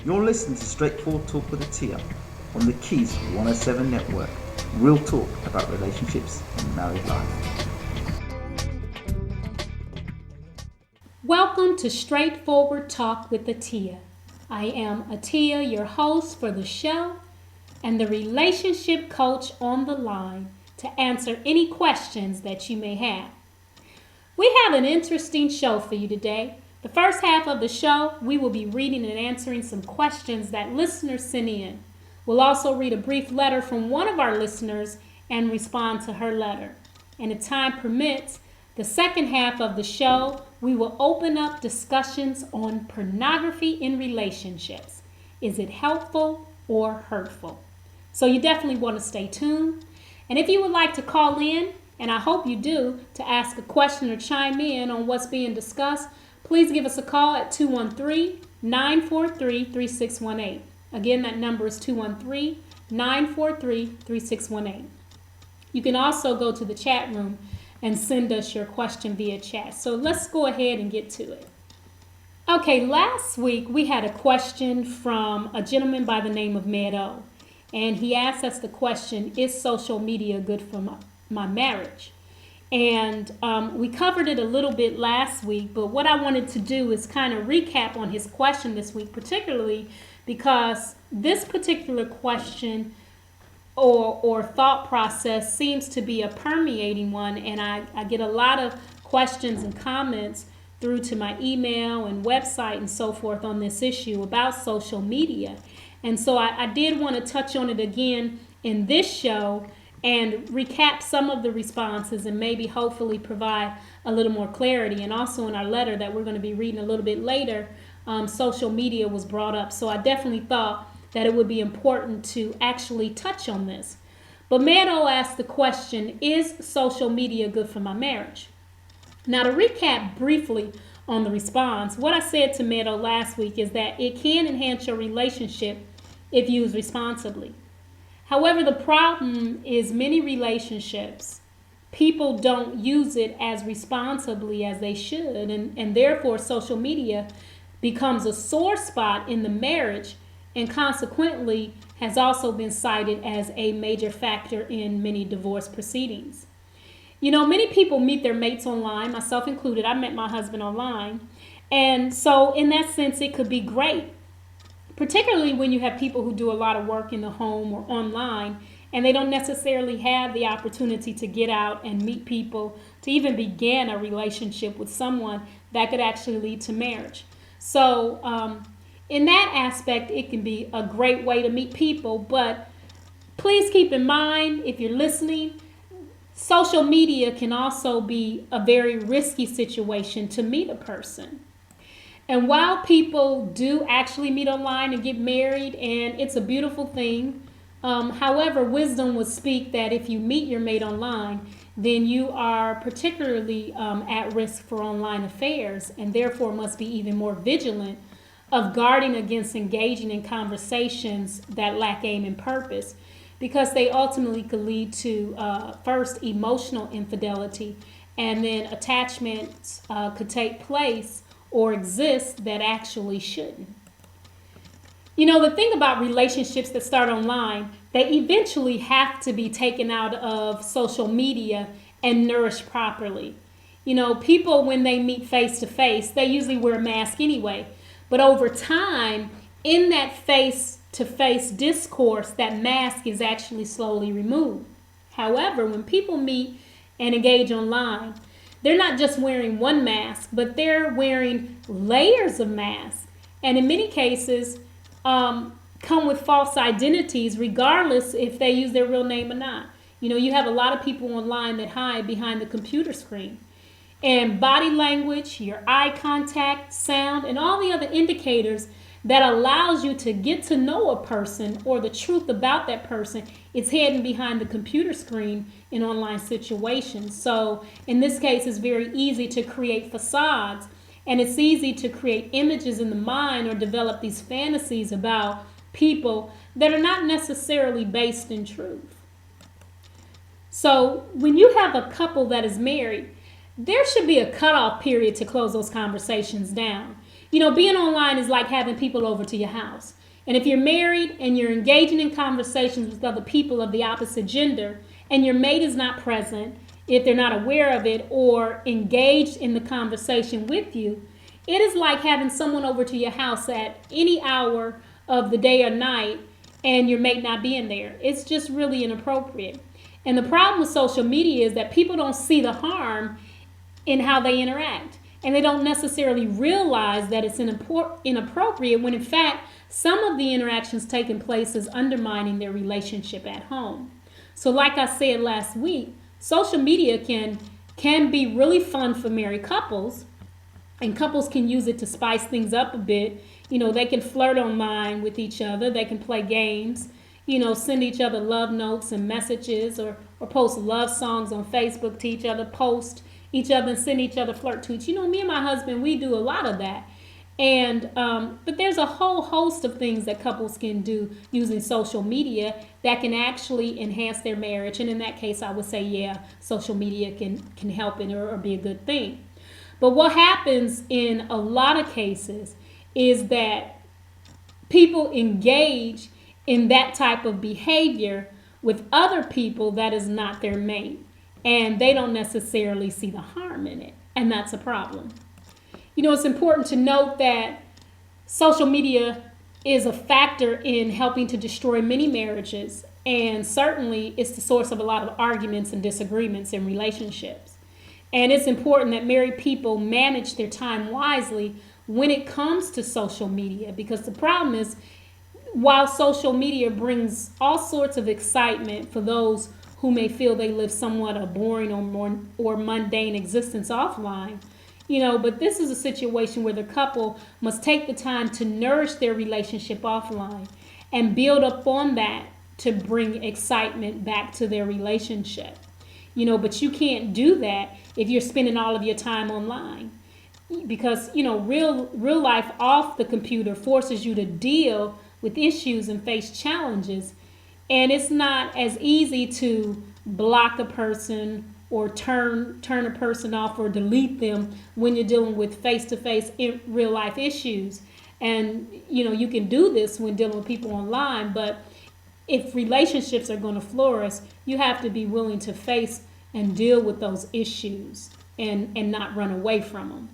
You're listening to Straightforward Talk with Atiya on the Keys 107 Network. Real talk about relationships and married life. Welcome to Straightforward Talk with Atiya. I am Atiya, your host for the show, and the relationship coach on the line to answer any questions that you may have. We have an interesting show for you today. The first half of the show, we will be reading and answering some questions that listeners sent in. We'll also read a brief letter from one of our listeners and respond to her letter. And if time permits, the second half of the show, we will open up discussions on pornography in relationships. Is it helpful or hurtful? So you definitely want to stay tuned. And if you would like to call in, and I hope you do, to ask a question or chime in on what's being discussed, please give us a call at 213-943-3618. Again, that number is 213-943-3618. You can also go to the chat room and send us your question via chat. So let's go ahead and get to it. Okay, last week we had a question from a gentleman by the name of Marital. And he asked us the question, is social media good for my marriage? And we covered it a little bit last week, but what I wanted to do is kind of recap on his question this week, particularly because this particular question or thought process seems to be a permeating one, and I get a lot of questions and comments through to my email and website and so forth on this issue about social media. And so I did want to touch on it again in this show and recap some of the responses and maybe hopefully provide a little more clarity. And also in our letter that we're going to be reading a little bit later, social media was brought up. So I definitely thought that it would be important to actually touch on this. But Marital asked the question, is social media good for my marriage? Now to recap briefly on the response, what I said to Marital last week is that it can enhance your relationship if used responsibly. However, the problem is many relationships, people don't use it as responsibly as they should, and therefore social media becomes a sore spot in the marriage and consequently has also been cited as a major factor in many divorce proceedings. You know, many people meet their mates online, myself included. I met my husband online, and so in that sense it could be great, particularly when you have people who do a lot of work in the home or online and they don't necessarily have the opportunity to get out and meet people, to even begin a relationship with someone that could actually lead to marriage. So in that aspect, it can be a great way to meet people, but please keep in mind, if you're listening, social media can also be a very risky situation to meet a person. And while people do actually meet online and get married, and it's a beautiful thing, however, wisdom would speak that if you meet your mate online, then you are particularly at risk for online affairs, and therefore must be even more vigilant of guarding against engaging in conversations that lack aim and purpose, because they ultimately could lead to first emotional infidelity, and then attachments could take place or exist that actually shouldn't. You know, the thing about relationships that start online, they eventually have to be taken out of social media and nourished properly. You know, people, when they meet face to face, they usually wear a mask anyway. But over time, in that face to face discourse, that mask is actually slowly removed. However, when people meet and engage online, they're not just wearing one mask, but they're wearing layers of masks. And in many cases, come with false identities, regardless if they use their real name or not. You know, you have a lot of people online that hide behind the computer screen. And body language, your eye contact, sound, and all the other indicators that allows you to get to know a person or the truth about that person is hidden behind the computer screen in online situations. So in this case, it's very easy to create facades, and it's easy to create images in the mind or develop these fantasies about people that are not necessarily based in truth. So when you have a couple that is married, there should be a cutoff period to close those conversations down. Being online is like having people over to your house. And if you're married and you're engaging in conversations with other people of the opposite gender and your mate is not present, if they're not aware of it or engaged in the conversation with you, it is like having someone over to your house at any hour of the day or night and your mate not being there. It's just really inappropriate. And the problem with social media is that people don't see the harm in how they interact. And they don't necessarily realize that it's inappropriate when in fact some of the interactions taking place is undermining their relationship at home. So like I said last week, social media can be really fun for married couples, and couples can use it to spice things up a bit. They can flirt online with each other, they can play games, send each other love notes and messages, or post love songs on Facebook to each other, post each other and send each other flirt tweets. Me and my husband, we do a lot of that. And but there's a whole host of things that couples can do using social media that can actually enhance their marriage. And in that case, I would say, yeah, social media can help it or be a good thing. But what happens in a lot of cases is that people engage in that type of behavior with other people that is not their mate. And they don't necessarily see the harm in it. And that's a problem. It's important to note that social media is a factor in helping to destroy many marriages. And certainly it's the source of a lot of arguments and disagreements in relationships. And it's important that married people manage their time wisely when it comes to social media. Because the problem is, while social media brings all sorts of excitement for those who may feel they live somewhat a boring or mundane existence offline, but this is a situation where the couple must take the time to nourish their relationship offline and build up on that to bring excitement back to their relationship. But you can't do that if you're spending all of your time online, because, real life off the computer forces you to deal with issues and face challenges. And it's not as easy to block a person or turn a person off or delete them when you're dealing with face-to-face in real life issues. And, you can do this when dealing with people online, but if relationships are going to flourish, you have to be willing to face and deal with those issues and not run away from them.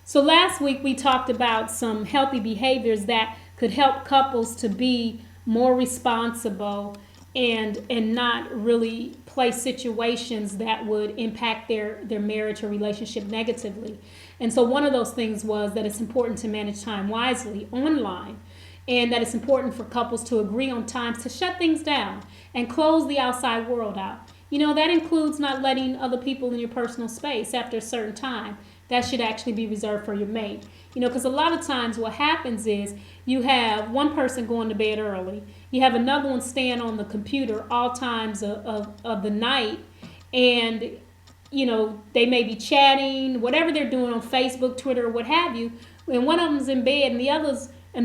So last week we talked about some healthy behaviors that could help couples to be more responsible and not really play situations that would impact their marriage or relationship negatively. And so one of those things was that it's important to manage time wisely online, and that it's important for couples to agree on times to shut things down and close the outside world out. That includes not letting other people in your personal space after a certain time. That should actually be reserved for your mate. Because a lot of times what happens is you have one person going to bed early. You have another one staying on the computer all times of the night. And, they may be chatting, whatever they're doing on Facebook, Twitter, or what have you. And one of them's in bed and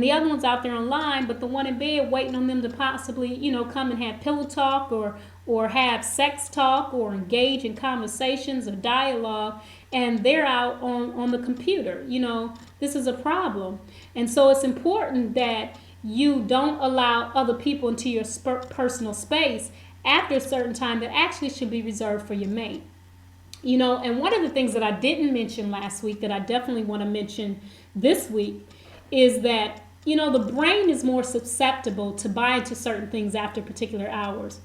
the other one's out there online, but the one in bed waiting on them to possibly, come and have pillow talk or have sex talk or engage in conversations or dialogue, and they're out on the computer. This is a problem. And so it's important that you don't allow other people into your personal space after a certain time that actually should be reserved for your mate. And one of the things that I didn't mention last week that I definitely want to mention this week is that, the brain is more susceptible to buy into certain things after particular hours.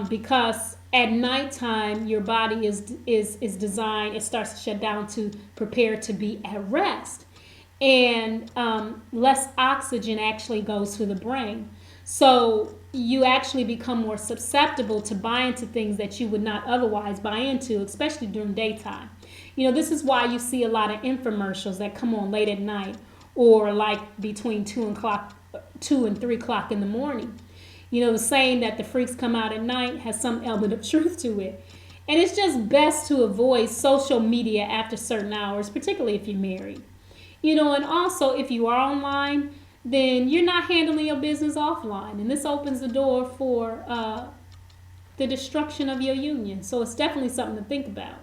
Because at nighttime, your body is designed, it starts to shut down to prepare to be at rest. And less oxygen actually goes to the brain. So you actually become more susceptible to buy into things that you would not otherwise buy into, especially during daytime. This is why you see a lot of infomercials that come on late at night or like between 2 and 3 o'clock in the morning. The saying that the freaks come out at night has some element of truth to it. And it's just best to avoid social media after certain hours, particularly if you're married. And also if you are online, then you're not handling your business offline. And this opens the door for the destruction of your union. So it's definitely something to think about.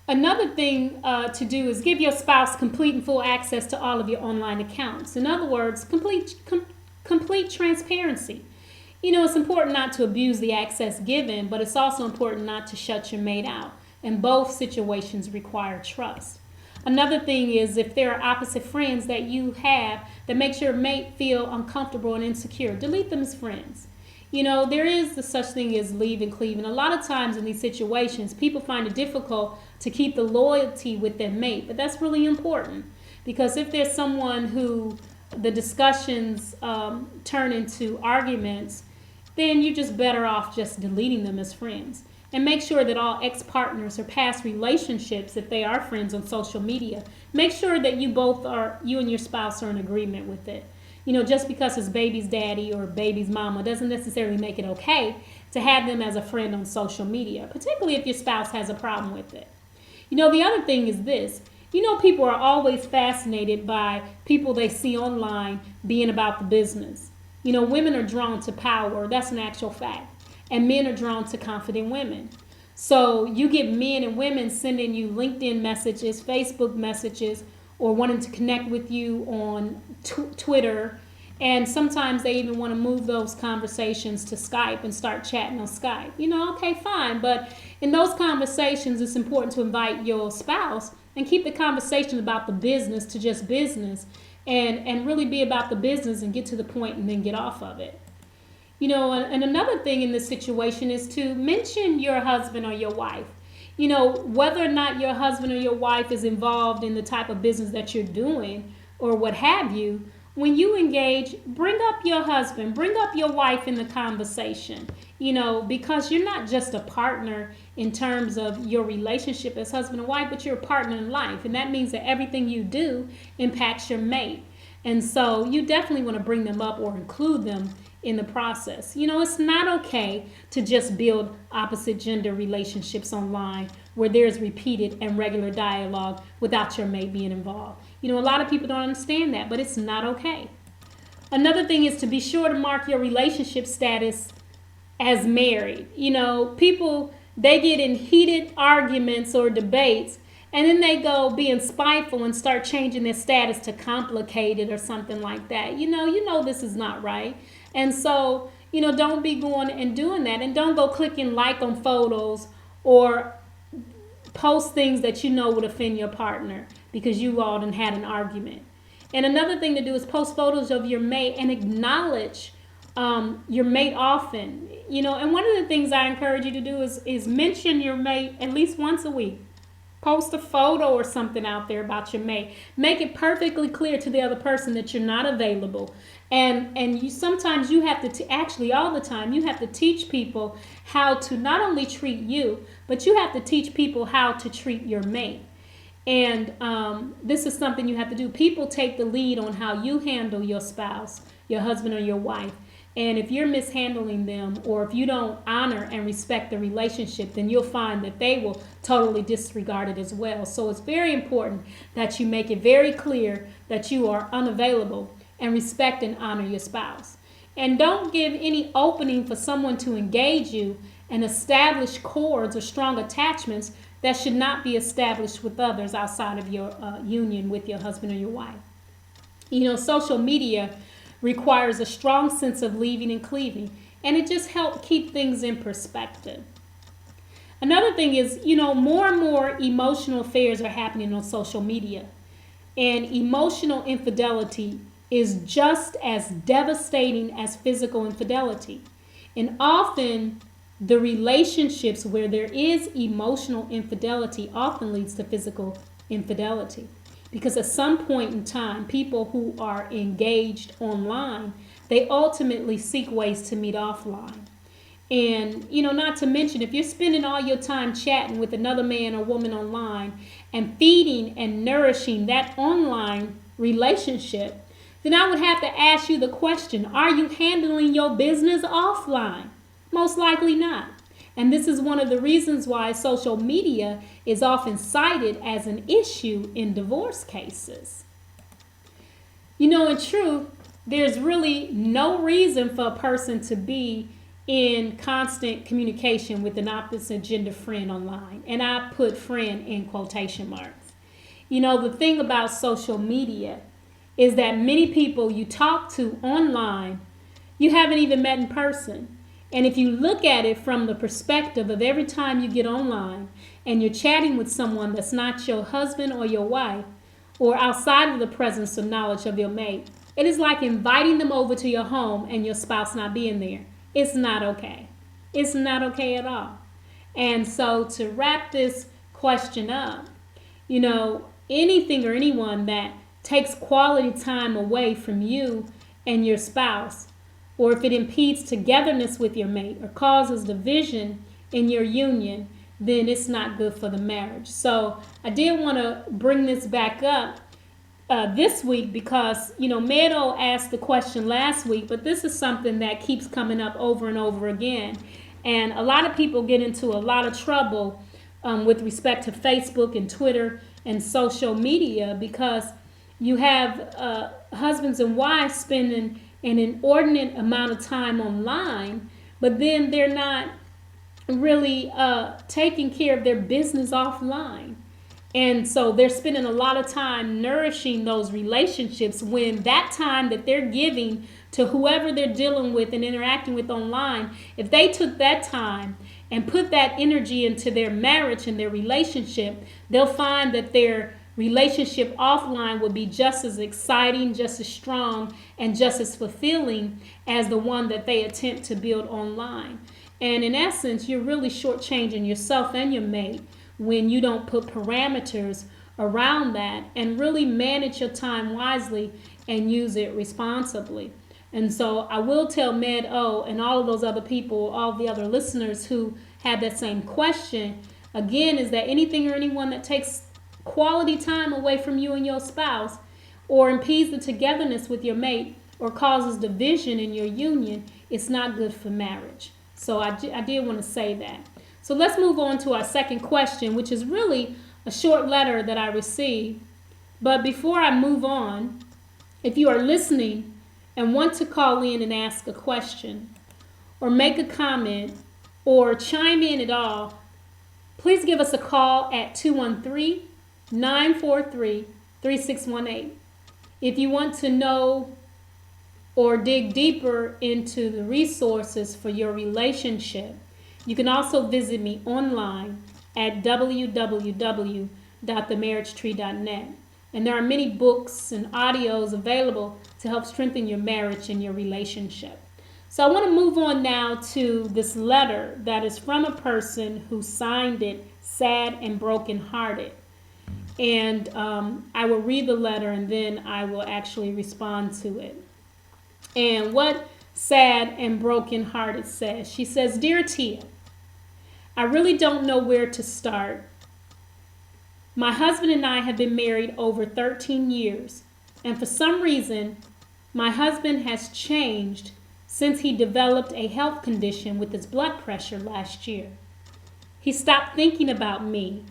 Another thing to do is give your spouse complete and full access to all of your online accounts. In other words, complete transparency. It's important not to abuse the access given, but it's also important not to shut your mate out. And both situations require trust. Another thing is if there are opposite friends that you have that makes your mate feel uncomfortable and insecure, delete them as friends. There is the such thing as leave and cleave. And a lot of times in these situations, people find it difficult to keep the loyalty with their mate. But that's really important, because if there's someone who the discussions turn into arguments, then you're just better off just deleting them as friends. And make sure that all ex-partners or past relationships, if they are friends on social media, make sure that you and your spouse are in agreement with it. Just because it's baby's daddy or baby's mama doesn't necessarily make it okay to have them as a friend on social media, particularly if your spouse has a problem with it. The other thing is this. People are always fascinated by people they see online being about the business. Women are drawn to power. That's an actual fact. And men are drawn to confident women. So you get men and women sending you LinkedIn messages, Facebook messages, or wanting to connect with you on Twitter. And sometimes they even want to move those conversations to Skype and start chatting on Skype. Okay, fine. But in those conversations, it's important to invite your spouse and keep the conversation about the business to just business, and really be about the business and get to the point and then get off of it. And another thing in this situation is to mention your husband or your wife. Whether or not your husband or your wife is involved in the type of business that you're doing or what have you, when you engage, bring up your husband, bring up your wife in the conversation, because you're not just a partner in terms of your relationship as husband and wife, but you're a partner in life. And that means that everything you do impacts your mate. And so you definitely want to bring them up or include them in the process. It's not okay to just build opposite gender relationships online where there's repeated and regular dialogue without your mate being involved. A lot of people don't understand that, but it's not okay. Another thing is to be sure to mark your relationship status as married. People, they get in heated arguments or debates, and then they go being spiteful and start changing their status to complicated or something like that. This is not right. And so, don't be going and doing that. And don't go clicking like on photos or post things that would offend your partner because you all done had an argument. And another thing to do is post photos of your mate and acknowledge your mate often. And one of the things I encourage you to do is mention your mate at least once a week. Post a photo or something out there about your mate. Make it perfectly clear to the other person that you're not available. And you sometimes you have to, actually all the time, you have to teach people how to not only treat you, but you have to teach people how to treat your mate. And this is something you have to do. People take the lead on how you handle your spouse, your husband or your wife. And if you're mishandling them, or if you don't honor and respect the relationship, then you'll find that they will totally disregard it as well. So it's very important that you make it very clear that you are unavailable and respect and honor your spouse. And don't give any opening for someone to engage you and establish cords or strong attachments that should not be established with others outside of your union with your husband or your wife. Social media requires a strong sense of leaving and cleaving, and it just helps keep things in perspective. Another thing is, more and more emotional affairs are happening on social media, and emotional infidelity is just as devastating as physical infidelity. And often the relationships where there is emotional infidelity often leads to physical infidelity. Because at some point in time, people who are engaged online, they ultimately seek ways to meet offline. And, not to mention, if you're spending all your time chatting with another man or woman online and feeding and nourishing that online relationship, then I would have to ask you the question, are you handling your business offline? Most likely not. And this is one of the reasons why social media is often cited as an issue in divorce cases. In truth, there's really no reason for a person to be in constant communication with an opposite gender friend online. And I put friend in quotation marks. You know, the thing about social media is that many people you talk to online, you haven't even met in person. And if you look at it from the perspective of every time you get online and you're chatting with someone that's not your husband or your wife, or outside of the presence of knowledge of your mate, it is like inviting them over to your home and your spouse not being there. It's not okay. It's not okay at all. And so to wrap this question up, you know, anything or anyone that takes quality time away from you and your spouse, or if it impedes togetherness with your mate or causes division in your union, then it's not good for the marriage. So I did want to bring this back up this week because, you know, Meadow asked the question last week, but this is something that keeps coming up over and over again. And a lot of people get into a lot of trouble with respect to Facebook and Twitter and social media because you have husbands and wives spending an inordinate amount of time online, but then they're not really taking care of their business offline. And so they're spending a lot of time nourishing those relationships when that time that they're giving to whoever they're dealing with and interacting with online, if they took that time and put that energy into their marriage and their relationship, they'll find that their relationship offline would be just as exciting, just as strong, and just as fulfilling as the one that they attempt to build online. And in essence, you're really shortchanging yourself and your mate when you don't put parameters around that and really manage your time wisely and use it responsibly. And so I will tell Med O and all of those other people, all the other listeners who had that same question, again, is that anything or anyone that takes quality time away from you and your spouse or impedes the togetherness with your mate or causes division in your union, it's not good for marriage. So I did want to say that. So let's move on to our second question, which is really a short letter that I received. But before I move on, if you are listening and want to call in and ask a question or make a comment or chime in at all, please give us a call at 213-943-3618. If you want to know or dig deeper into the resources for your relationship, you can also visit me online at www.themarriagetree.net. And there are many books and audios available to help strengthen your marriage and your relationship. So I want to move on now to this letter that is from a person who signed it sad and brokenhearted. And I will read the letter and then I will actually respond to it. And what sad and brokenhearted says, she says, "Dear Atiya, I really don't know where to start. My husband and I have been married over 13 years, and for some reason, my husband has changed since he developed a health condition with his blood pressure last year. He stopped thinking about me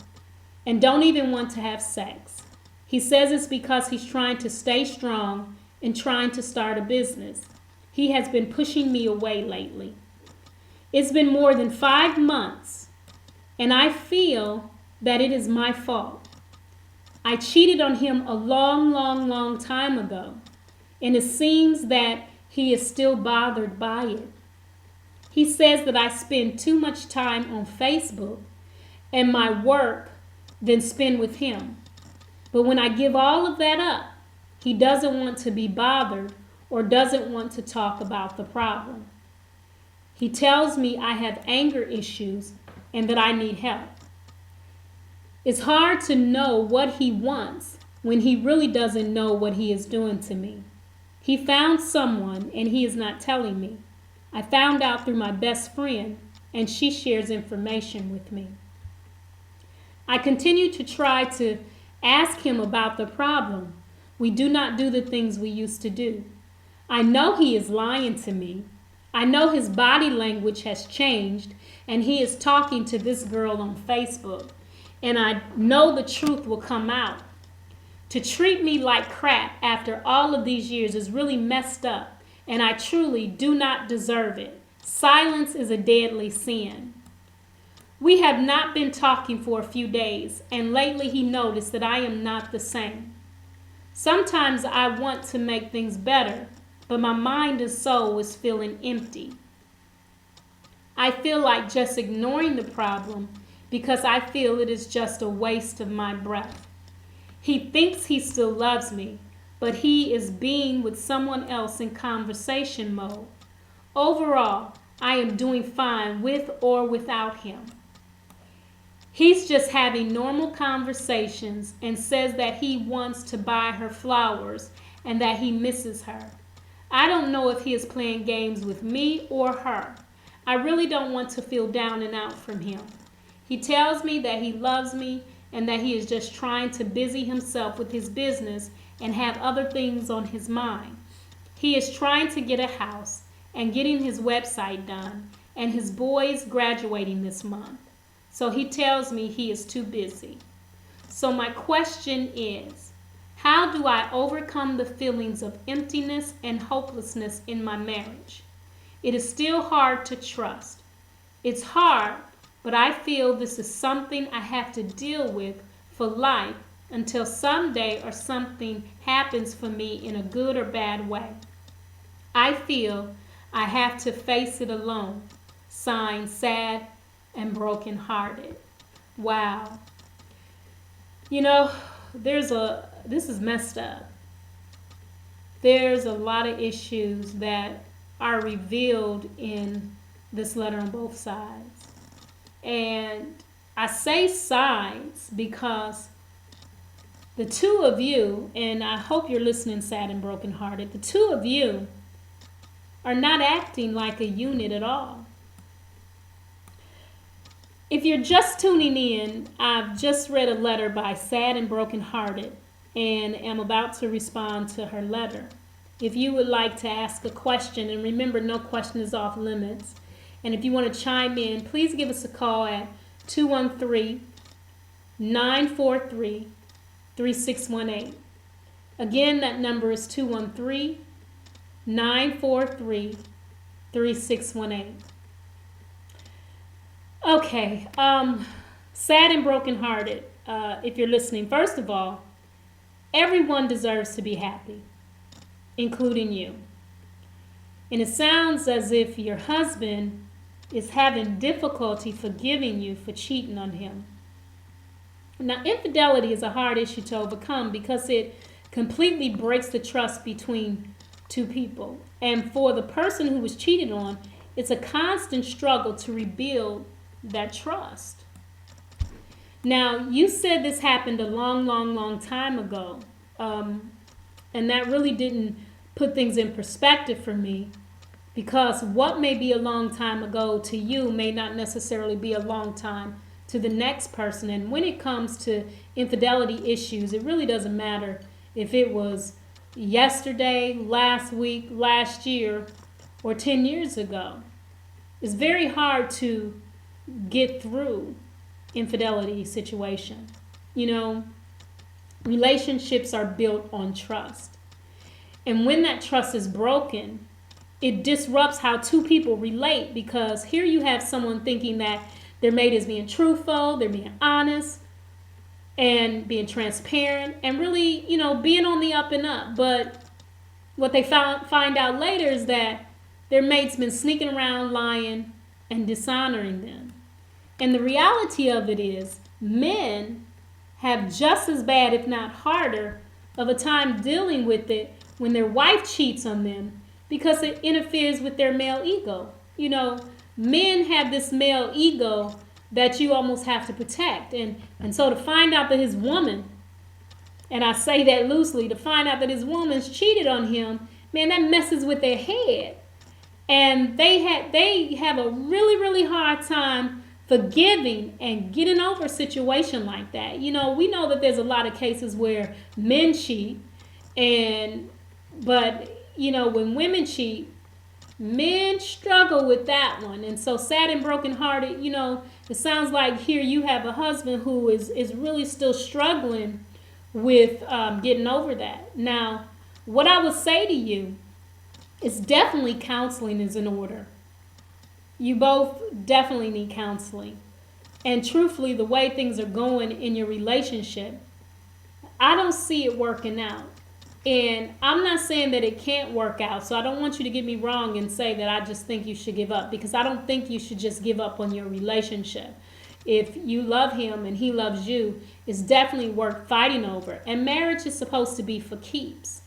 and don't even want to have sex. He says it's because he's trying to stay strong and trying to start a business. He has been pushing me away lately. It's been more than 5 months, and I feel that it is my fault. I cheated on him a long time ago, and it seems that he is still bothered by it. He says that I spend too much time on Facebook and my work than spend with him. But when I give all of that up, he doesn't want to be bothered or doesn't want to talk about the problem. He tells me I have anger issues and that I need help. It's hard to know what he wants when he really doesn't know what he is doing to me. He found someone and he is not telling me. I found out through my best friend and she shares information with me. I continue to try to ask him about the problem. We do not do the things we used to do. I know he is lying to me. I know his body language has changed and he is talking to this girl on Facebook. And I know the truth will come out. To treat me like crap after all of these years is really messed up, and I truly do not deserve it. Silence is a deadly sin. We have not been talking for a few days, and lately he noticed that I am not the same. Sometimes I want to make things better, but my mind and soul is feeling empty. I feel like just ignoring the problem because I feel it is just a waste of my breath. He thinks he still loves me, but he is being with someone else in conversation mode. Overall, I am doing fine with or without him. He's just having normal conversations and says that he wants to buy her flowers and that he misses her. I don't know if he is playing games with me or her. I really don't want to feel down and out from him. He tells me that he loves me and that he is just trying to busy himself with his business and have other things on his mind. He is trying to get a house and getting his website done, and his boy is graduating this month. So he tells me he is too busy. So my question is, how do I overcome the feelings of emptiness and hopelessness in my marriage? It is still hard to trust. It's hard, but I feel this is something I have to deal with for life until someday or something happens for me in a good or bad way. I feel I have to face it alone. Signed, Sad and Broken-Hearted. Wow. You know, this is messed up. There's a lot of issues that are revealed in this letter on both sides. And I say sides because the two of you, and I hope you're listening, Sad and Broken-Hearted, the two of you are not acting like a unit at all. If you're just tuning in, I've just read a letter by Sad and Broken-Hearted and am about to respond to her letter. If you would like to ask a question, and remember, no question is off limits, and if you want to chime in, please give us a call at 213-943-3618. Again, that number is 213-943-3618. Okay, Sad and Broken-Hearted, if you're listening, first of all, everyone deserves to be happy, including you. And it sounds as if your husband is having difficulty forgiving you for cheating on him. Now, infidelity is a hard issue to overcome because it completely breaks the trust between two people. And for the person who was cheated on, it's a constant struggle to rebuild that trust. Now, you said this happened a long time ago. And that really didn't put things in perspective for me, because what may be a long time ago to you may not necessarily be a long time to the next person. And when it comes to infidelity issues, it really doesn't matter if it was yesterday, last week, last year, or 10 years ago. It's very hard to get through infidelity situation. You know, relationships are built on trust. And when that trust is broken, it disrupts how two people relate, because here you have someone thinking that their mate is being truthful, they're being honest, and being transparent, and really, you know, being on the up and up. But what they find out later is that their mate's been sneaking around, lying, and dishonoring them. And the reality of it is, men have just as bad, if not harder, of a time dealing with it when their wife cheats on them, because it interferes with their male ego. You know, men have this male ego that you almost have to protect. And so to find out that his woman, and I say that loosely, to find out that his woman's cheated on him, man, that messes with their head. And they have a really hard time forgiving and getting over a situation like that. You know, we know that there's a lot of cases where men cheat, but you know, when women cheat, men struggle with that one. And so Sad and Broken-Hearted, you know, it sounds like here you have a husband who is really still struggling with getting over that. Now, what I would say to you is definitely counseling is in order. you both definitely need counseling. And truthfully, the way things are going in your relationship, I don't see it working out. And I'm not saying that it can't work out, so I don't want you to get me wrong and say that I just think you should give up, because I don't think you should just give up on your relationship. If you love him and he loves you, it's definitely worth fighting over. And marriage is supposed to be for keeps.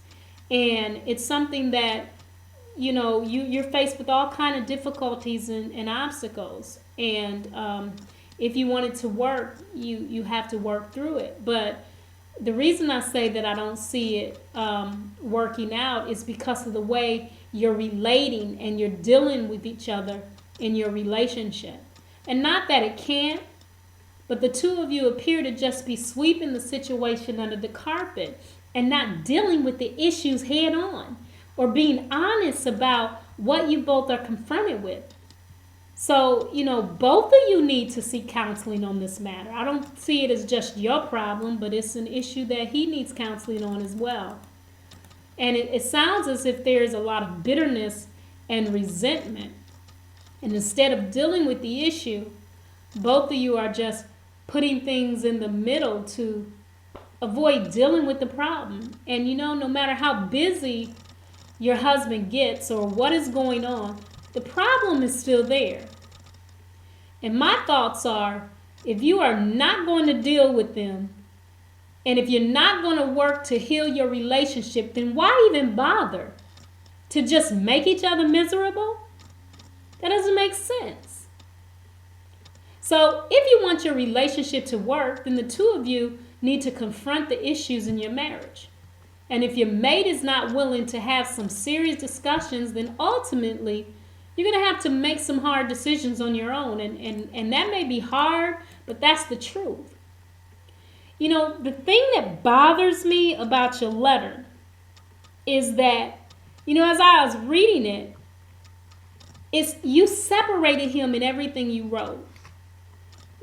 And it's something that, you're faced with all kind of difficulties and obstacles. And if you want it to work, you have to work through it. But the reason I say that I don't see it working out is because of the way you're relating and you're dealing with each other in your relationship. And not that it can't, but the two of you appear to just be sweeping the situation under the carpet and not dealing with the issues head on or being honest about what you both are confronted with. So, both of you need to seek counseling on this matter. I don't see it as just your problem, but it's an issue that he needs counseling on as well. And it sounds as if there's a lot of bitterness and resentment. And instead of dealing with the issue, both of you are just putting things in the middle to avoid dealing with the problem. And no matter how busy your husband gets or what is going on, the problem is still there. And my thoughts are, if you are not going to deal with them, and if you're not going to work to heal your relationship, then why even bother to just make each other miserable? That doesn't make sense. So if you want your relationship to work, then the two of you need to confront the issues in your marriage. And if your mate is not willing to have some serious discussions, then ultimately you're going to have to make some hard decisions on your own. And that may be hard, but that's the truth. The thing that bothers me about your letter is that, as I was reading it, it's you separated him in everything you wrote.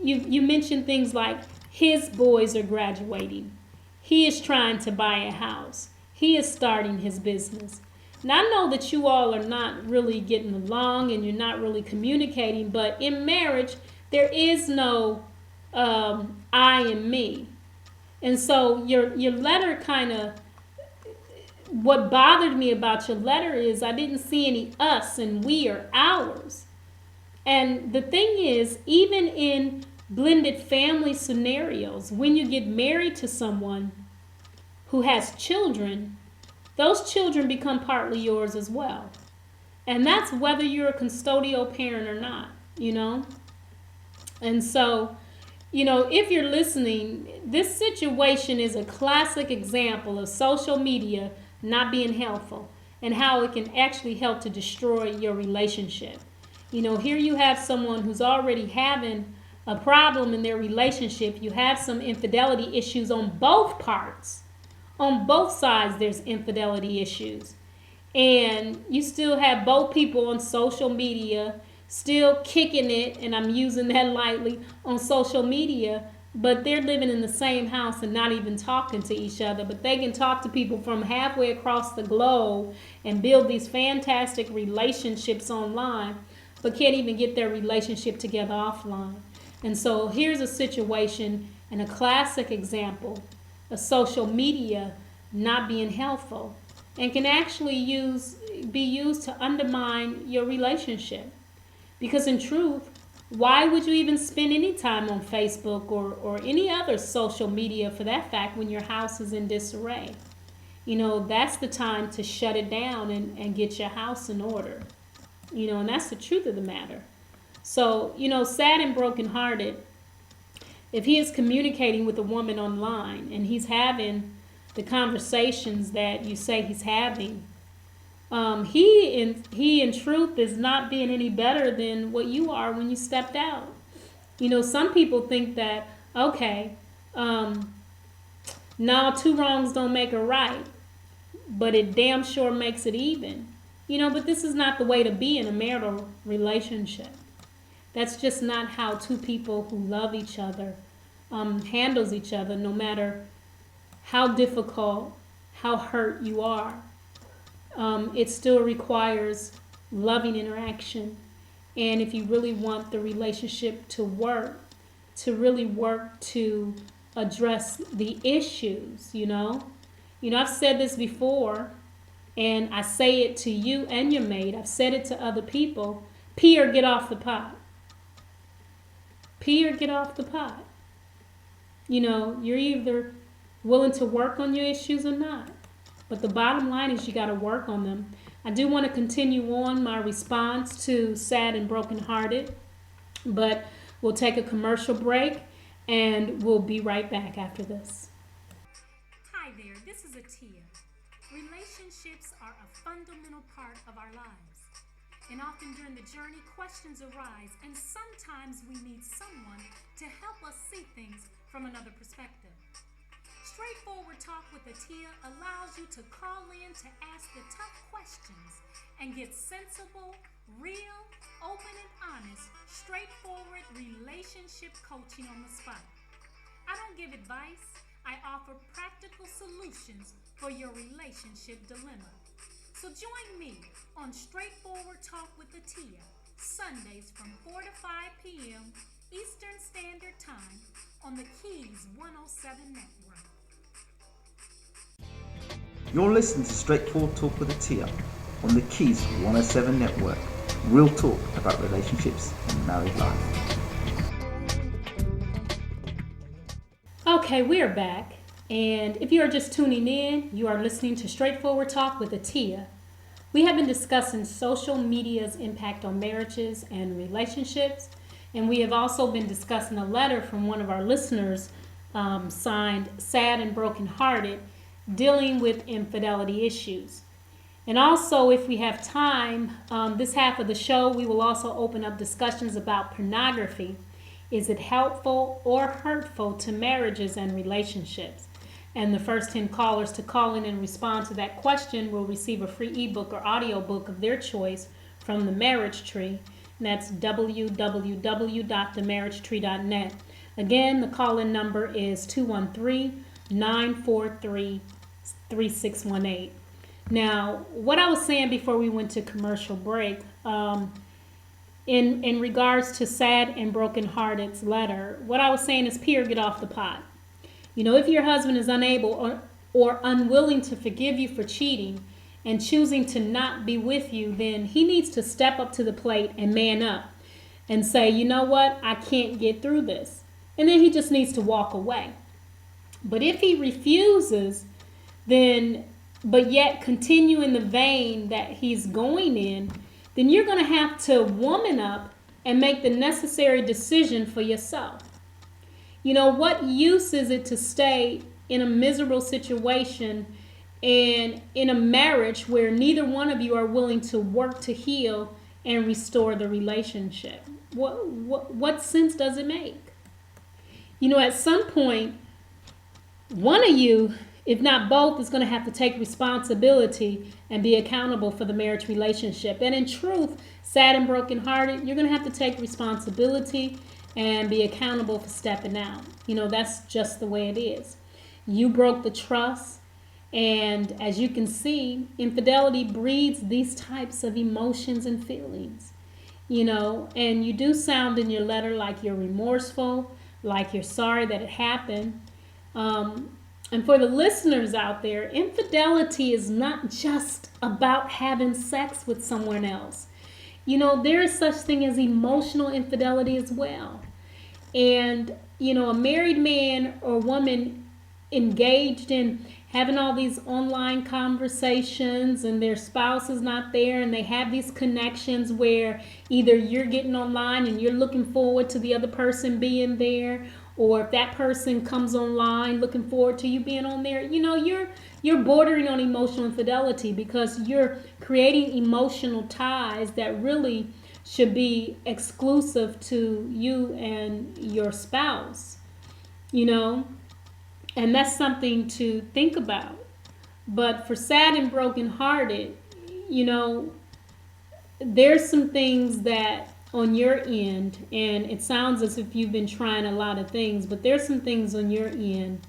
You mentioned things like his boys are graduating. He is trying to buy a house. He is starting his business. And I know that you all are not really getting along and you're not really communicating, but in marriage, there is no I and me. And so your letter kind of, what bothered me about your letter is I didn't see any us and we or ours. And the thing is, even in blended family scenarios, when you get married to someone who has children, those children become partly yours as well. And that's whether you're a custodial parent or not, And so, if you're listening, this situation is a classic example of social media not being helpful and how it can actually help to destroy your relationship. Here you have someone who's already having a problem in their relationship. You have some infidelity issues on both parts. On both sides, there's infidelity issues. And you still have both people on social media still kicking it, and I'm using that lightly, on social media, but they're living in the same house and not even talking to each other. But they can talk to people from halfway across the globe and build these fantastic relationships online, but can't even get their relationship together offline. And so here's a situation and a classic example of social media not being helpful and can actually be used to undermine your relationship. Because in truth, why would you even spend any time on Facebook or any other social media for that fact when your house is in disarray? That's the time to shut it down and get your house in order. And that's the truth of the matter. So, sad and brokenhearted, if he is communicating with a woman online and he's having the conversations that you say he's having, he in truth is not being any better than what you are when you stepped out. Some people think that, okay, now two wrongs don't make a right, but it damn sure makes it even. But this is not the way to be in a marital relationship. That's just not how two people who love each other handles each other, no matter how difficult, how hurt you are. It still requires loving interaction And if you really want the relationship to work, to really work to address the issues, you know. I've said this before, and I say it to you and your mate. I've said it to other people. Pee or get off the pot. Pee or get off the pot. You're either willing to work on your issues or not. But the bottom line is you got to work on them. I do want to continue on my response to Sad and Brokenhearted, but we'll take a commercial break and we'll be right back after this. Hi there, this is Atiya. Relationships are a fundamental part of our lives. And often during the journey, questions arise, and sometimes we need someone to help us see things from another perspective. Straightforward Talk with Atiya allows you to call in to ask the tough questions and get sensible, real, open and honest, straightforward relationship coaching on the spot. I don't give advice, I offer practical solutions for your relationship dilemma. So join me on Straightforward Talk with Atiya, Sundays from 4 to 5 p.m. Eastern Standard Time on the Keys 107 Network. You're listening to Straightforward Talk with Atiya on the Keys 107 Network. Real talk about relationships and married life. Okay, we're back. And if you are just tuning in, you are listening to Straightforward Talk with Atiya. We have been discussing social media's impact on marriages and relationships. And we have also been discussing a letter from one of our listeners signed Sad and Brokenhearted, dealing with infidelity issues. And also, if we have time, this half of the show, we will also open up discussions about pornography. Is it helpful or hurtful to marriages and relationships? And the first 10 callers to call in and respond to that question will receive a free ebook or audio book of their choice from the Marriage Tree. And that's www.themarriagetree.net. Again, the call-in number is 213-943-3618. Now, what I was saying before we went to commercial break, in regards to Sad and Brokenhearted's letter, what I was saying is pee or get off the pot. If your husband is unable or unwilling to forgive you for cheating and choosing to not be with you, then he needs to step up to the plate and man up and say, you know what, I can't get through this. And then he just needs to walk away. But if he refuses, but yet continue in the vein that he's going in, then you're going to have to woman up and make the necessary decision for yourself. What use is it to stay in a miserable situation and in a marriage where neither one of you are willing to work to heal and restore the relationship? What sense does it make? At some point, one of you, if not both, is going to have to take responsibility and be accountable for the marriage relationship. And in truth, sad and brokenhearted, you're going to have to take responsibility and be accountable for stepping out. That's just the way it is. You broke the trust. And as you can see, infidelity breeds these types of emotions and feelings. And you do sound in your letter like you're remorseful, like you're sorry that it happened. And for the listeners out there, infidelity is not just about having sex with someone else. There is such thing as emotional infidelity as well. And, a married man or woman engaged in having all these online conversations and their spouse is not there, and they have these connections where either you're getting online and you're looking forward to the other person being there, or if that person comes online looking forward to you being on there, you're bordering on emotional infidelity because you're creating emotional ties that really should be exclusive to you and your spouse, and that's something to think about. But for sad and brokenhearted, there's some things that on your end, and it sounds as if you've been trying a lot of things, but there's some things on your end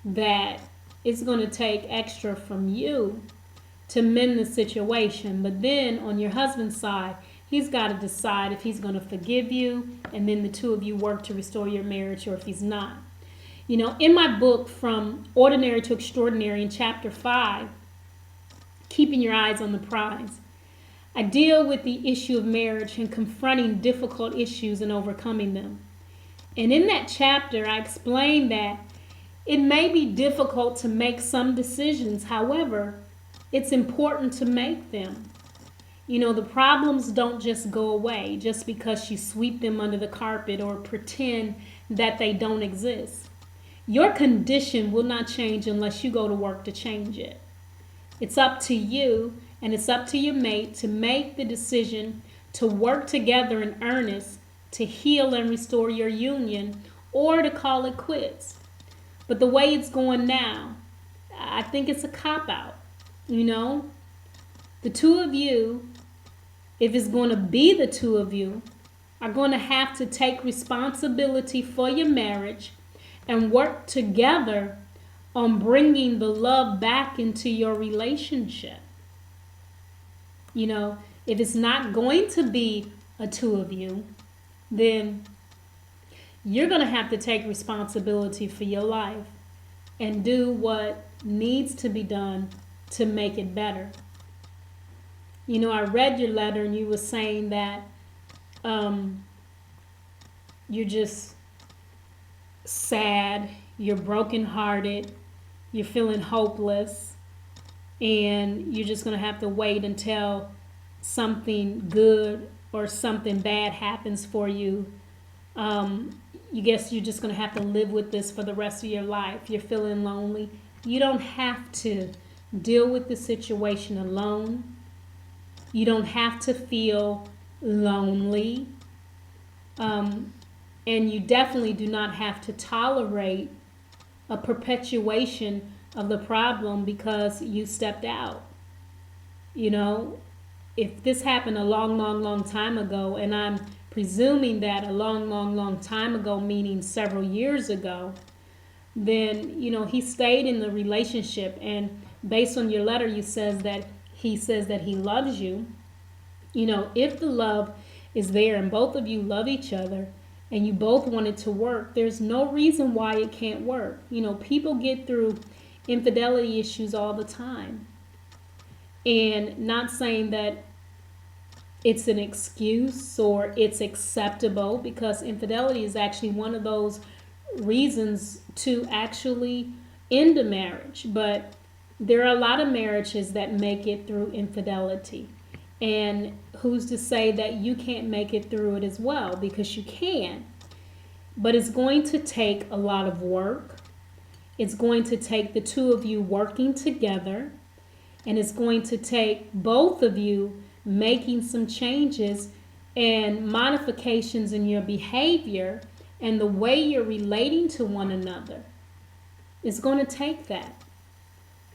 that it's going to take extra from you to mend the situation. But then on your husband's side, He's got to decide if he's going to forgive you, and then the two of you work to restore your marriage, or if he's not. You know, in my book, From Ordinary to Extraordinary, in chapter 5, Keeping Your Eyes on the Prize, I deal with the issue of marriage and confronting difficult issues and overcoming them. And in that chapter, I explain that it may be difficult to make some decisions. However, it's important to make them. You know, the problems don't just go away just because you sweep them under the carpet or pretend that they don't exist. Your condition will not change unless you go to work to change it. It's up to you, and it's up to your mate to make the decision to work together in earnest to heal and restore your union, or to call it quits. But the way it's going now, I think it's a cop-out. You know, the two of you, if it's going to be the two of you, are going to have to take responsibility for your marriage and work together on bringing the love back into your relationship. You know, if it's not going to be a two of you, then you're going to have to take responsibility for your life and do what needs to be done to make it better. You know, I read your letter and you were saying that you're just sad, you're brokenhearted, you're feeling hopeless, and you're just going to have to wait until something good or something bad happens for you. You guess you're just going to have to live with this for the rest of your life. You're feeling lonely. You don't have to deal with the situation alone. You don't have to feel lonely. And you definitely do not have to tolerate a perpetuation of the problem because you stepped out. You know, if this happened a long time ago, and I'm presuming that a long time ago, meaning several years ago, then, you know, he stayed in the relationship. And based on your letter, he says that he loves you. You know, if the love is there and both of you love each other and you both want it to work, there's no reason why it can't work. You know, people get through infidelity issues all the time. And not saying that it's an excuse or it's acceptable, because infidelity is actually one of those reasons to actually end a marriage. But there are a lot of marriages that make it through infidelity. And who's to say that you can't make it through it as well? Because you can. But it's going to take a lot of work. It's going to take the two of you working together. And it's going to take both of you making some changes and modifications in your behavior and the way you're relating to one another. It's going to take that.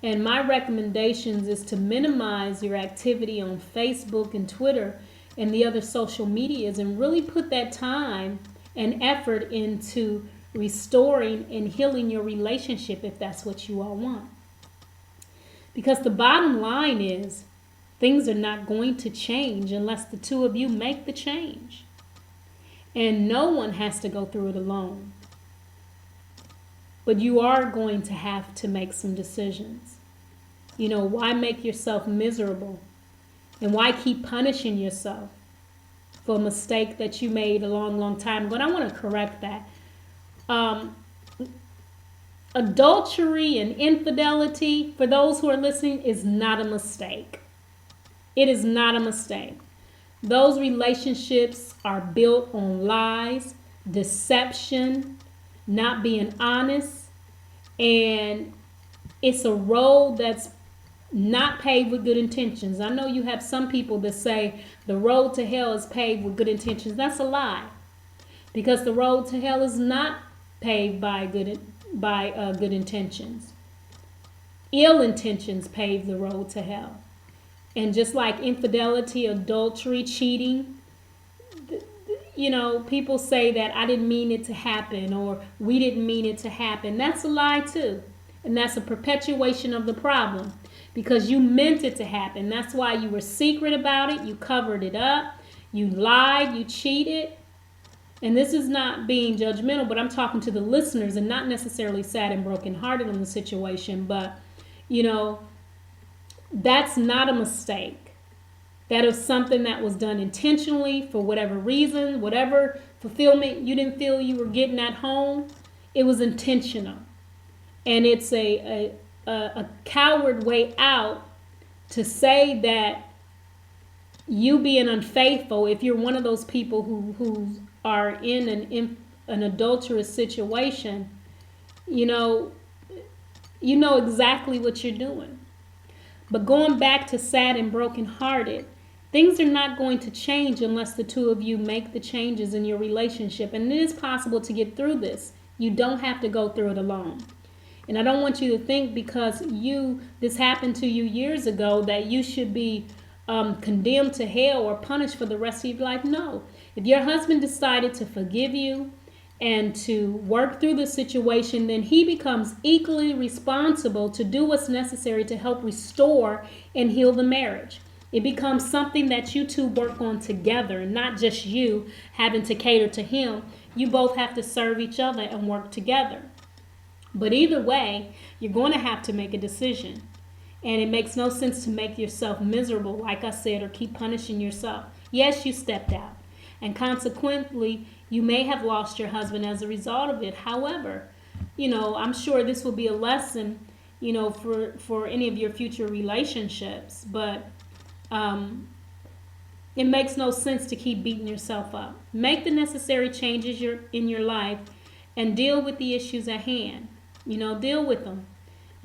And my recommendations is to minimize your activity on Facebook and Twitter and the other social medias, and really put that time and effort into restoring and healing your relationship if that's what you all want. Because the bottom line is, things are not going to change unless the two of you make the change. And no one has to go through it alone. But you are going to have to make some decisions. You know, why make yourself miserable? And why keep punishing yourself for a mistake that you made a long time ago? And I want to correct that. Adultery and infidelity, for those who are listening, is not a mistake. It is not a mistake. Those relationships are built on lies, deception, not being honest, and it's a road that's not paved with good intentions. I know you have some people that say the road to hell is paved with good intentions. That's a lie, because the road to hell is not paved by good intentions. Ill intentions pave the road to hell. And just like infidelity, adultery, cheating, you know, people say that I didn't mean it to happen, or we didn't mean it to happen. That's a lie too. And that's a perpetuation of the problem, because you meant it to happen. That's why you were secret about it. You covered it up. you lied, you cheated. And this is not being judgmental, but I'm talking to the listeners and not necessarily sad and brokenhearted on the situation. But, you know, that's not a mistake. That is something that was done intentionally for whatever reason, whatever fulfillment you didn't feel you were getting at home. It was intentional. And it's a coward way out to say that you being unfaithful, if you're one of those people who are in an adulterous situation, you know exactly what you're doing. But going back to sad and brokenhearted, things are not going to change unless the two of you make the changes in your relationship. And it is possible to get through this. You don't have to go through it alone. And I don't want you to think because this happened to you years ago that you should be condemned to hell or punished for the rest of your life. No. If your husband decided to forgive you and to work through the situation, then he becomes equally responsible to do what's necessary to help restore and heal the marriage. It becomes something that you two work on together, not just you having to cater to him. You both have to serve each other and work together. But either way, you're going to have to make a decision. And it makes no sense to make yourself miserable, like I said, or keep punishing yourself. Yes, you stepped out. And consequently, you may have lost your husband as a result of it. However, I'm sure this will be a lesson, for any of your future relationships. But it makes no sense to keep beating yourself up. Make the necessary changes in your life and deal with the issues at hand. Deal with them.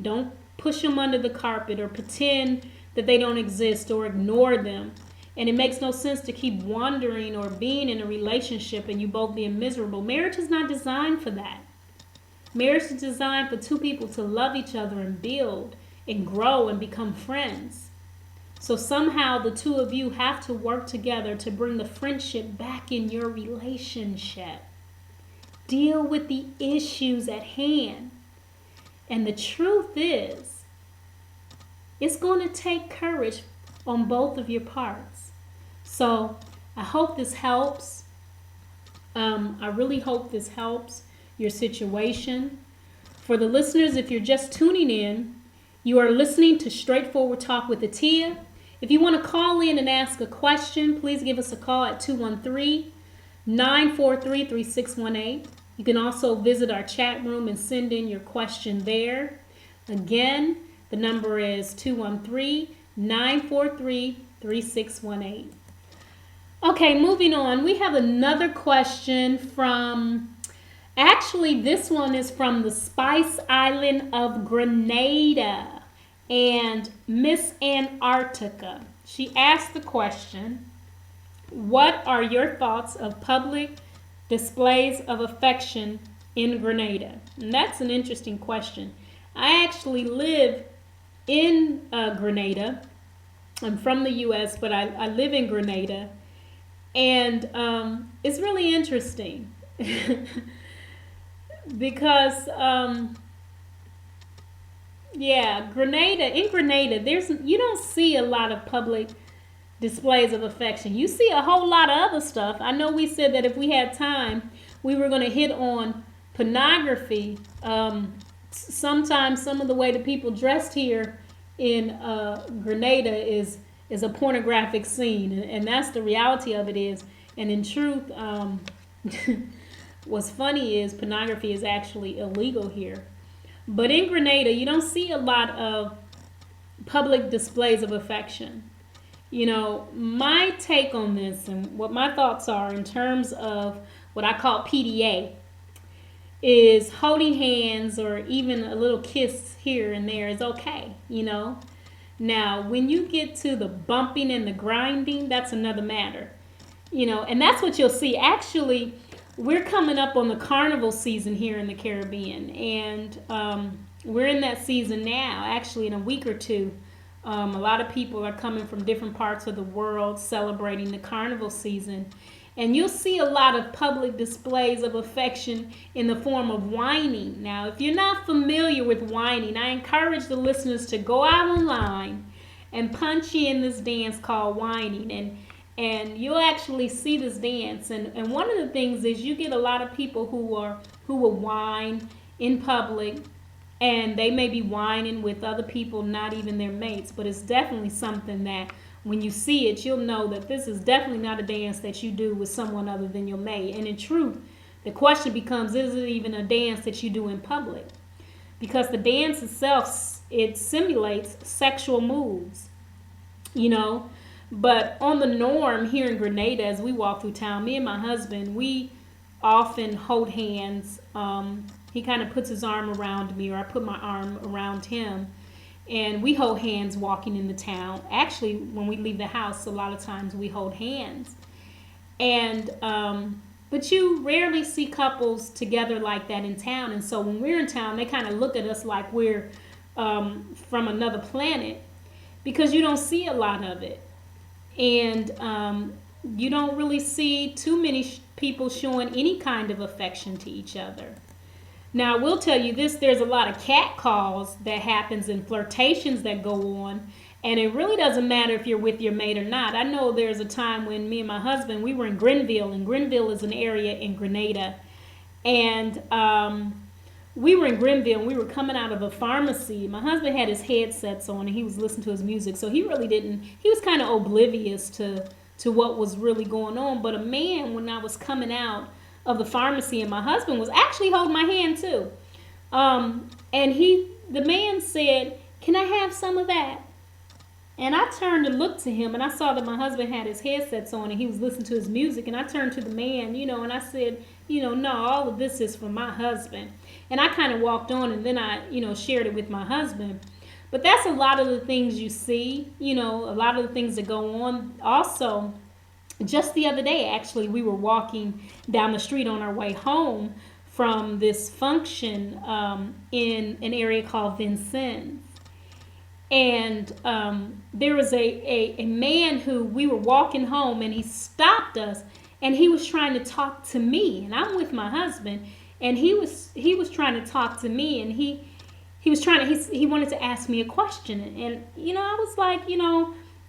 Don't push them under the carpet or pretend that they don't exist or ignore them. And it makes no sense to keep wandering or being in a relationship and you both being miserable. Marriage is not designed for that. Marriage is designed for two people to love each other and build and grow and become friends. So somehow the two of you have to work together to bring the friendship back in your relationship. Deal with the issues at hand. And the truth is, it's going to take courage on both of your parts. So I hope this helps. I really hope this helps your situation. For the listeners, if you're just tuning in, you are listening to Straightforward Talk with Atiya. If you want to call in and ask a question, please give us a call at 213-943-3618. You can also visit our chat room and send in your question there. Again, the number is 213-943-3618. Okay, moving on. We have another question from, actually this one is from the Spice Island of Grenada and Miss Antarctica. She asked the question, what are your thoughts of public displays of affection in Grenada? And that's an interesting question. I actually live in Grenada. I'm from the U.S., but I live in Grenada. And it's really interesting because, in Grenada, you don't see a lot of public displays of affection. You see a whole lot of other stuff. I know we said that if we had time, we were going to hit on pornography. Sometimes some of the way the people dressed here in Grenada is a pornographic scene, and that's the reality of it is. And in truth, what's funny is pornography is actually illegal here. But in Grenada, you don't see a lot of public displays of affection. My take on this and what my thoughts are in terms of what I call PDA is holding hands or even a little kiss here and there is okay, Now, when you get to the bumping and the grinding, that's another matter, and that's what you'll see. Actually, we're coming up on the carnival season here in the Caribbean, and we're in that season now. Actually, in a week or two, a lot of people are coming from different parts of the world celebrating the carnival season. And you'll see a lot of public displays of affection in the form of whining. Now, if you're not familiar with whining, I encourage the listeners to go out online and punch in this dance called whining. and you'll actually see this dance. And one of the things is you get a lot of people who will whine in public, and they may be whining with other people, not even their mates, but it's definitely something that when you see it, you'll know that this is definitely not a dance that you do with someone other than your mate. And in truth, the question becomes, is it even a dance that you do in public? Because the dance itself, it simulates sexual moves, you know. But on the norm here in Grenada, as we walk through town, me and my husband, we often hold hands. He kind of puts his arm around me, or I put my arm around him, and we hold hands walking in the town. Actually, when we leave the house, a lot of times we hold hands. And but you rarely see couples together like that in town. And so when we're in town, they kind of look at us like we're from another planet, because you don't see a lot of it. And you don't really see too many people showing any kind of affection to each other. Now, I will tell you this, there's a lot of catcalls that happens and flirtations that go on, and it really doesn't matter if you're with your mate or not. I know there's a time when me and my husband, we were in Grenville, and Grenville is an area in Grenada, and we were in Grenville, and we were coming out of a pharmacy. My husband had his headsets on, and he was listening to his music, so he was kind of oblivious to what was really going on. But a man, when I was coming out of the pharmacy, and my husband was actually holding my hand too, and the man said, "Can I have some of that?" And I turned and looked to him, and I saw that my husband had his headsets on, and he was listening to his music. And I turned to the man, and I said, no, all of this is for my husband. And I kind of walked on, and then I, shared it with my husband. But that's a lot of the things you see, a lot of the things that go on. Also, just the other day, actually, we were walking down the street on our way home from this function in an area called Vincennes. And there was a man who, we were walking home, and he stopped us, and he was trying to talk to me. And I'm with my husband, and he was trying to talk to me, and he wanted to ask me a question. And I was like,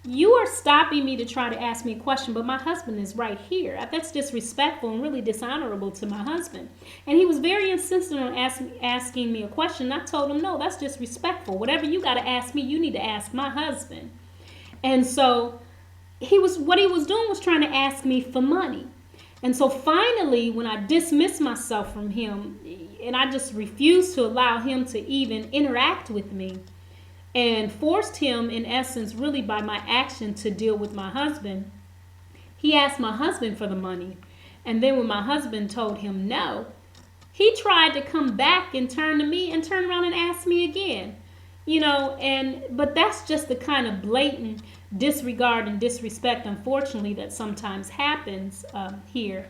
you are stopping me to try to ask me a question, but my husband is right here. That's disrespectful and really dishonorable to my husband. And he was very insistent on asking me a question. And I told him, no, that's disrespectful. Whatever you got to ask me, you need to ask my husband. And so what he was doing was trying to ask me for money. And so finally, when I dismissed myself from him, and I just refused to allow him to even interact with me, and forced him, in essence, really by my action, to deal with my husband, he asked my husband for the money. And then when my husband told him no, he tried to come back and turn to me and turn around and ask me again. But that's just the kind of blatant disregard and disrespect, unfortunately, that sometimes happens here.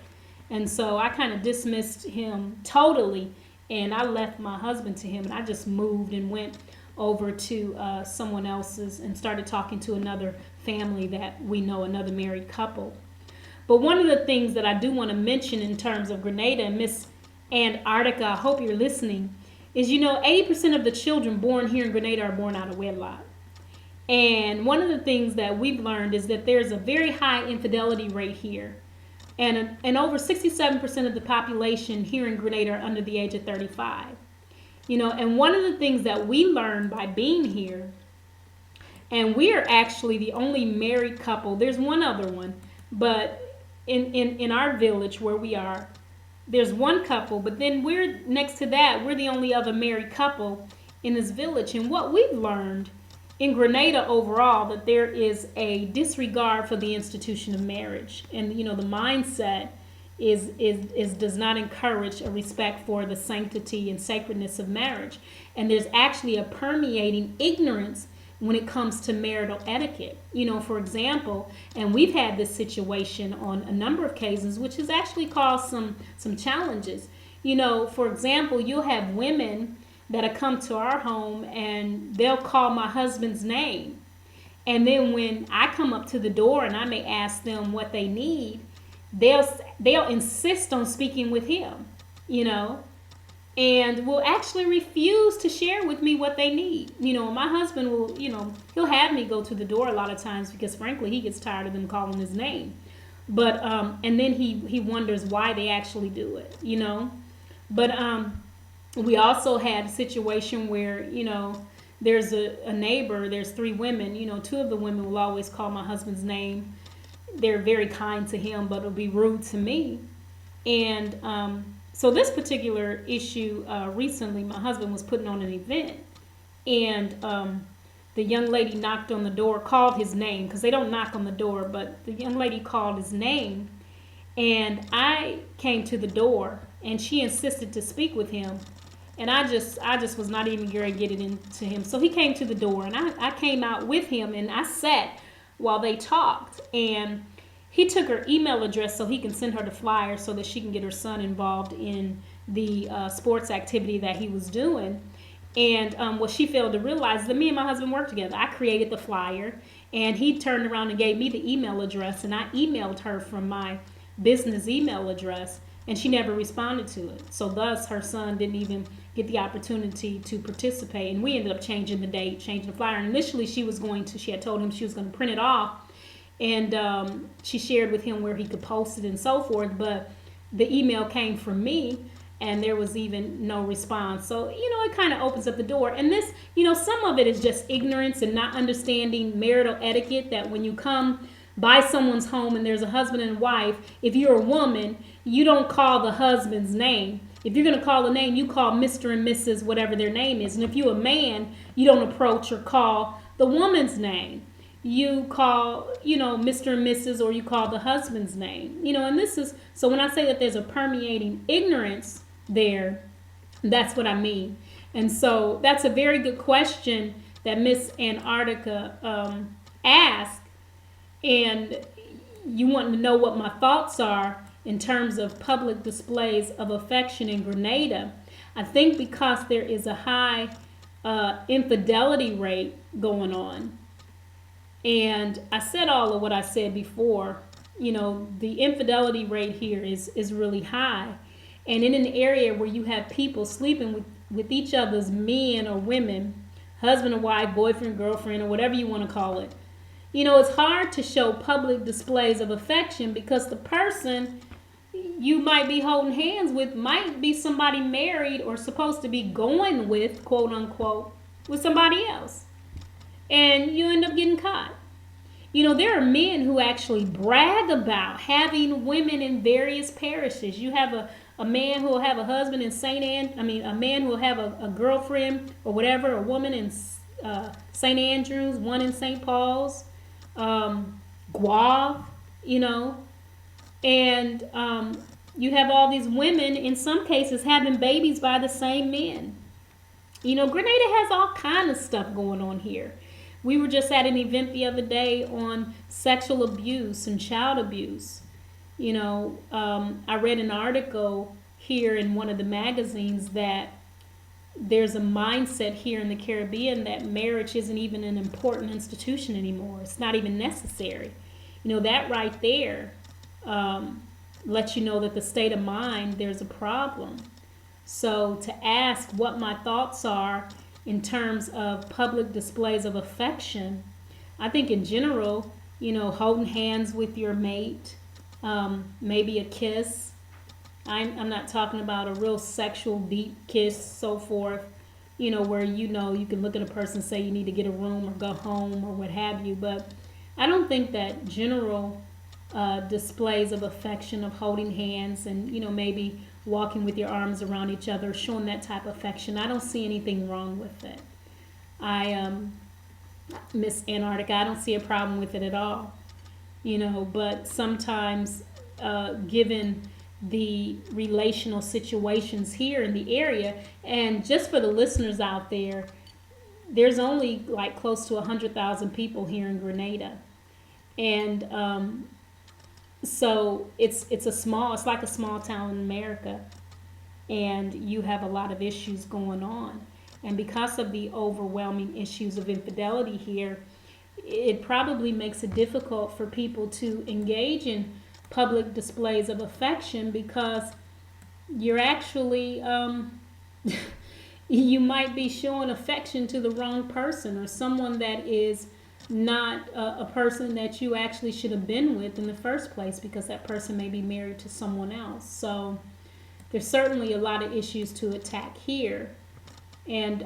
And so I kind of dismissed him totally, and I left my husband to him, and I just moved and went over to someone else's and started talking to another family that we know, another married couple. But one of the things that I do want to mention in terms of Grenada and Miss Antarctica, I hope you're listening, is 80% of the children born here in Grenada are born out of wedlock. And one of the things that we've learned is that there's a very high infidelity rate here. And over 67% of the population here in Grenada are under the age of 35. And one of the things that we learned by being here, and we are actually the only married couple, there's one other one, but in our village where we are, there's one couple, but then we're next to that, we're the only other married couple in this village. And what we've learned in Grenada overall, that there is a disregard for the institution of marriage. And, the mindset does not encourage a respect for the sanctity and sacredness of marriage. And there's actually a permeating ignorance when it comes to marital etiquette. For example, and we've had this situation on a number of cases, which has actually caused some challenges. For example, you'll have women that have come to our home, and they'll call my husband's name. And then when I come up to the door and I may ask them what they need, they'll insist on speaking with him, and will actually refuse to share with me what they need. My husband will, he'll have me go to the door a lot of times because frankly he gets tired of them calling his name. But and then he wonders why they actually do it, But we also had a situation where, there's a neighbor, there's 3 women, 2 of the women will always call my husband's name. They're very kind to him, but it'll be rude to me. And so this particular issue, recently, my husband was putting on an event, and the young lady knocked on the door, called his name, because they don't knock on the door, but the young lady called his name, and I came to the door, and she insisted to speak with him, and I just was not even going to get it into him. So he came to the door, and I came out with him, and I sat while they talked, and he took her email address so he can send her the flyer so that she can get her son involved in the sports activity that he was doing. And what she failed to realize is that me and my husband worked together. I created the flyer, and he turned around and gave me the email address, and I emailed her from my business email address, and she never responded to it. So thus, her son didn't even get the opportunity to participate, and we ended up changing the date, changing the flyer. And initially, she had told him she was going to print it off, and she shared with him where he could post it and so forth, but the email came from me, and there was even no response. So, it kind of opens up the door. And this, some of it is just ignorance and not understanding marital etiquette, that when you come by someone's home and there's a husband and wife, if you're a woman, you don't call the husband's name. If you're going to call a name, you call Mr. and Mrs., whatever their name is. And if you're a man, you don't approach or call the woman's name. You call, Mr. and Mrs., or you call the husband's name. And this is, so when I say that there's a permeating ignorance there, that's what I mean. And so that's a very good question that Miss Antarctica asked. And you want to know what my thoughts are in terms of public displays of affection in Grenada. I think because there is a high infidelity rate going on. And I said all of what I said before. The infidelity rate here is really high. And in an area where you have people sleeping with each other's men or women, husband or wife, boyfriend, girlfriend, or whatever you want to call it, it's hard to show public displays of affection because the person you might be holding hands with might be somebody married or supposed to be going with, quote unquote, with somebody else. And you end up getting caught. There are men who actually brag about having women in various parishes. You have a man who will have a husband in a man who will have a girlfriend or whatever, a woman in St. Andrews, one in St. Paul's, Guave, and you have all these women, in some cases, having babies by the same men. Grenada has all kind of stuff going on here. We were just at an event the other day on sexual abuse and child abuse. I read an article here in one of the magazines that there's a mindset here in the Caribbean that marriage isn't even an important institution anymore. It's not even necessary. That right there lets you know that the state of mind, there's a problem. So to ask what my thoughts are in terms of public displays of affection, I think in general, holding hands with your mate, maybe a kiss. I'm not talking about a real sexual deep kiss, so forth, where you can look at a person and say you need to get a room or go home or what have you. But I don't think that general displays of affection, of holding hands and, maybe walking with your arms around each other, showing that type of affection, I don't see anything wrong with it. Miss Antarctica, I don't see a problem with it at all. But sometimes given the relational situations here in the area, and just for the listeners out there, there's only like close to 100,000 people here in Grenada. And so it's like a small town in America, and you have a lot of issues going on. And because of the overwhelming issues of infidelity here, it probably makes it difficult for people to engage in public displays of affection because you're actually you might be showing affection to the wrong person, or someone that is not a person that you actually should have been with in the first place, because that person may be married to someone else. So there's certainly a lot of issues to attack here. And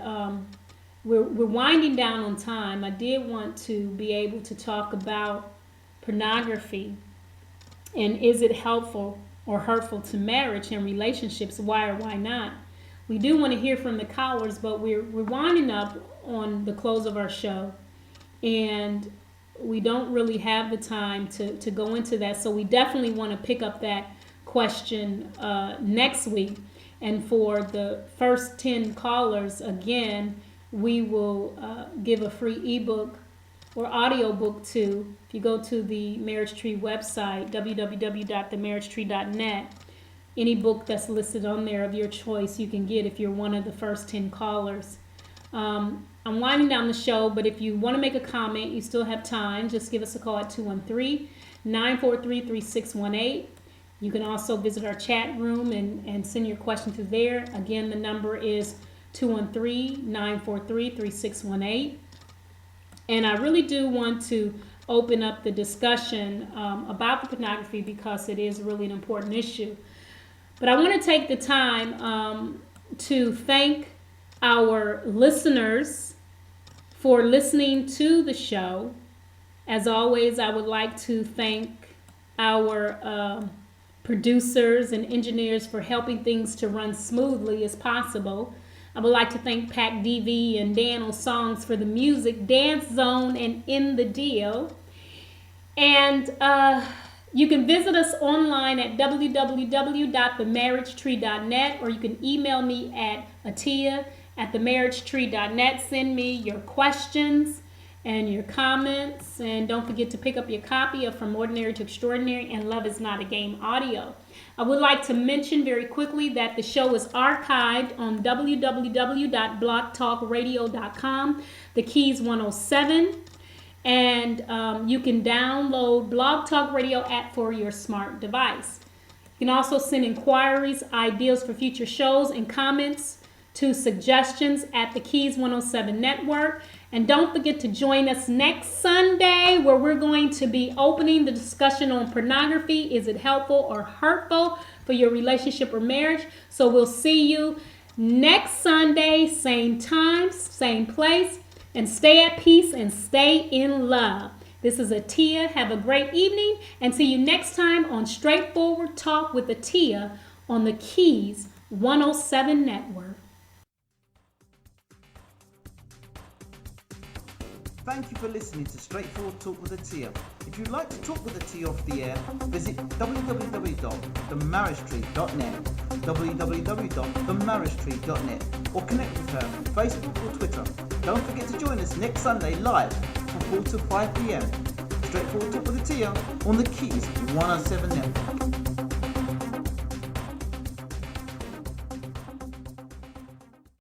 we're winding down on time. I did want to be able to talk about pornography, and is it helpful or hurtful to marriage and relationships? Why or why not? We do want to hear from the callers, but we're winding up on the close of our show, and we don't really have the time to go into that. So we definitely want to pick up that question next week. And for the first 10 callers, again, we will give a free ebook or audio book to. If you go to the Marriage Tree website, www.themarriagetree.net, any book that's listed on there of your choice you can get if you're one of the first 10 callers. I'm winding down the show, but if you want to make a comment, you still have time. Just give us a call at 213-943-3618. You can also visit our chat room and send your question through there. Again, the number is 213-943-3618. And I really do want to open up the discussion about the pornography, because it is really an important issue. But I want to take the time to thank our listeners for listening to the show. As always, I would like to thank our producers and engineers for helping things to run smoothly as possible. I would like to thank Pac DV and Dan Songs for the music, Dance Zone, and In the Deal. And you can visit us online at www.themarriagetree.net, or you can email me at Atiya@themarriagetree.net. Send me your questions and your comments, and don't forget to pick up your copy of From Ordinary to Extraordinary and Love is Not a Game audio. I would like to mention very quickly that the show is archived on www.blogtalkradio.com, the keys 107. And you can download Blog Talk Radio app for your smart device. You can also send inquiries, ideas for future shows, and comments to suggestions at the Keys 107 Network. And don't forget to join us next Sunday, where we're going to be opening the discussion on pornography. Is it helpful or hurtful for your relationship or marriage? So we'll see you next Sunday, same time, same place. And stay at peace and stay in love. This is Atiya. Have a great evening, and see you next time on Straightforward Talk with Atiya on the Keys 107 Network. Thank you for listening to Straightforward Talk with Atiya. If you'd like to talk with Atiya off the air, visit www.themarriagetree.net, www.themarriagetree.net, or connect with her on Facebook or Twitter. Don't forget to join us next Sunday live from 4 to 5 p.m. Straightforward Talk with Atiya on the Keys 107 Network.